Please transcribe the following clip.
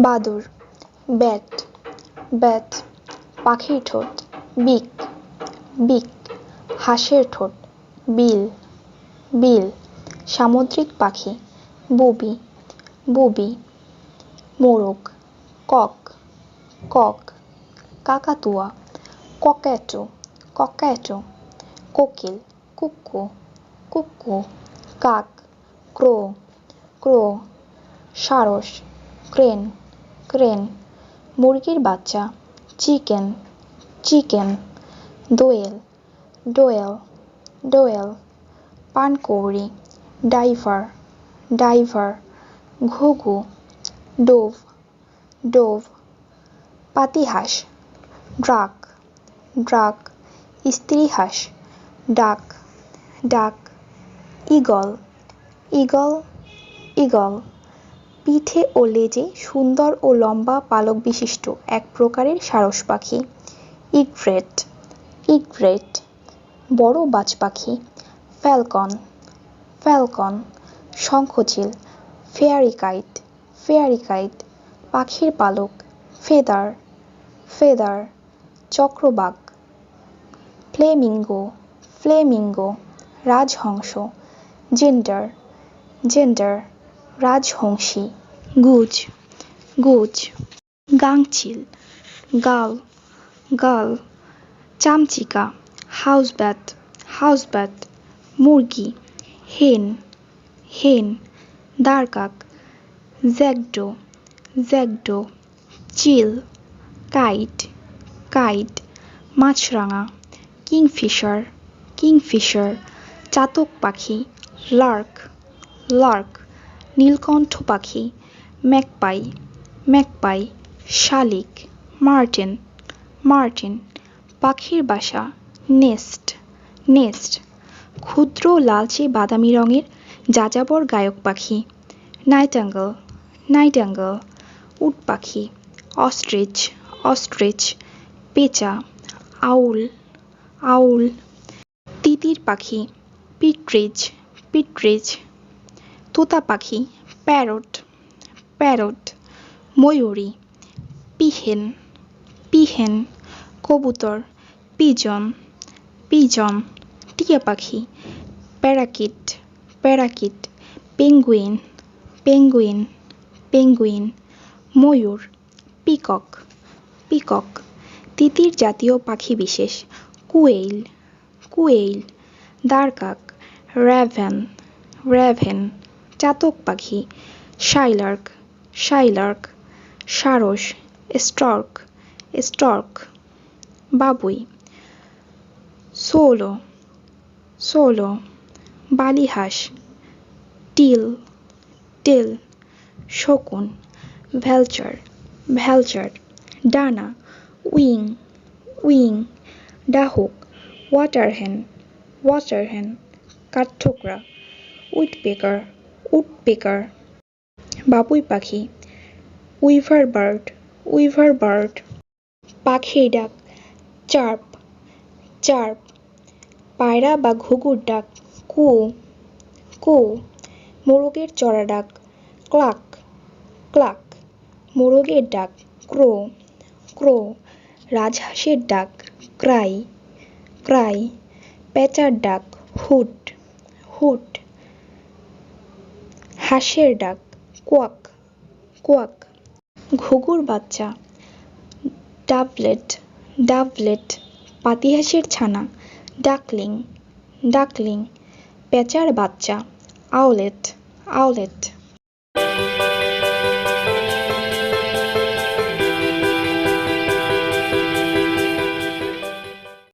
বাদুড় bat bat পাখির ঠোঁট বিক বিক হাঁসের ঠোঁট বিল বিল সামুদ্রিক পাখি বুবি বুবি মোরগ কক কক কাকাতুয়া কক্যাটো কক্যাটো কোকিল কুক্কু কুক্কু কাক ক্রো ক্রো সারস ক্রেন ক্রেন মুরগির বাচ্চা চিকেন চিকেন দোয়েল দোয়েল দোয়েল পানকৌড়ি ডাইভার ডাইভার ঘুঘু ডোভ ডোভ পাতিহাঁস ড্রাক ড্রাক স্ত্রী হাঁস ডাক ডাক ঈগল ঈগল ঈগল পিঠে ও লেজে সুন্দর ও লম্বা পালক বিশিষ্ট এক প্রকারের সারস পাখি ইগ্রেট ইগ্রেট বড় বাজ পাখি ফ্যালকন ফ্যালকন শঙ্খচিল ফেয়ারি কাইট ফেয়ারি কাইট পাখির পালক ফেদার ফেদার চক্রবাক ফ্লেমিঙ্গো ফ্লেমিঙ্গো রাজহংস জেন্ডার জেন্ডার রাজহংসী গুজ গুজ গাংচিল গাল গাল চামচিকা হাউসব্যাট হাউসব্যাট মুরগি হেন হেন দারকাক জ্যাকডো জ্যাকডো চিল কাইট কাইট মাছরাঙা কিংফিশার কিংফিশার চাতক পাখি লার্ক লার্ক নীলকণ্ঠ পাখি ম্যাকপাই ম্যাকপাই শালিক মার্টিন মার্টিন পাখির বাসা নেস্ট নেস্ট ক্ষুদ্র লালচে বাদামি রঙের যাযাবর গায়ক পাখি নাইটাঙ্গল নাইটাঙ্গল উট পাখি অস্ট্রিচ অস্ট্রিচ পেঁচা আউল আউল তিতির পাখি পিট্রিজ পিট্রিজ তোতা পাখি প্যারট প্যারট ময়ূরী পিহেন পিহেন কবুতর পিজন পিজন টিয়া পাখি parakeet parakeet penguin penguin penguin ময়ূর পিকক পিকক তিতির জাতীয় পাখি বিশেষ কুয়েইল কুয়েইল দারকাক র্যাভেন র্যাভেন চাতক পাখি শাইলার্ক শাইলার্ক সারস স্টর্ক স্টর্ক বাবুই সোলো সোলো বালিহাঁস টিল টিল শকুন ভ্যালচার ভ্যালচার ডানা উইং উইং ডাহুক ওয়াটারহেন ওয়াটারহেন কাঠঠোকরা উডপেকার উডপেকার বাবুই পাখি উইভার বার্ড উইভার বার্ড পাখির ডাক চার্প চার্প পায়রা বা ঘুঘুর ডাক কু কু মোরগের চড়া ডাক ক্লাক ক্লাক মোরগের ডাক ক্রো ক্রো রাজহাঁসের ডাক ক্রাই ক্রাই পেঁচার ডাক হুট হুট হাঁসের ডাক কোয়াক কোয়াক ঘুঘুর বাচ্চা ডাভলেট ডাভলেট পাতিহাঁসের ছানা ডাকলিং ডাকলিং পেঁচার বাচ্চা আউলেট আউলেট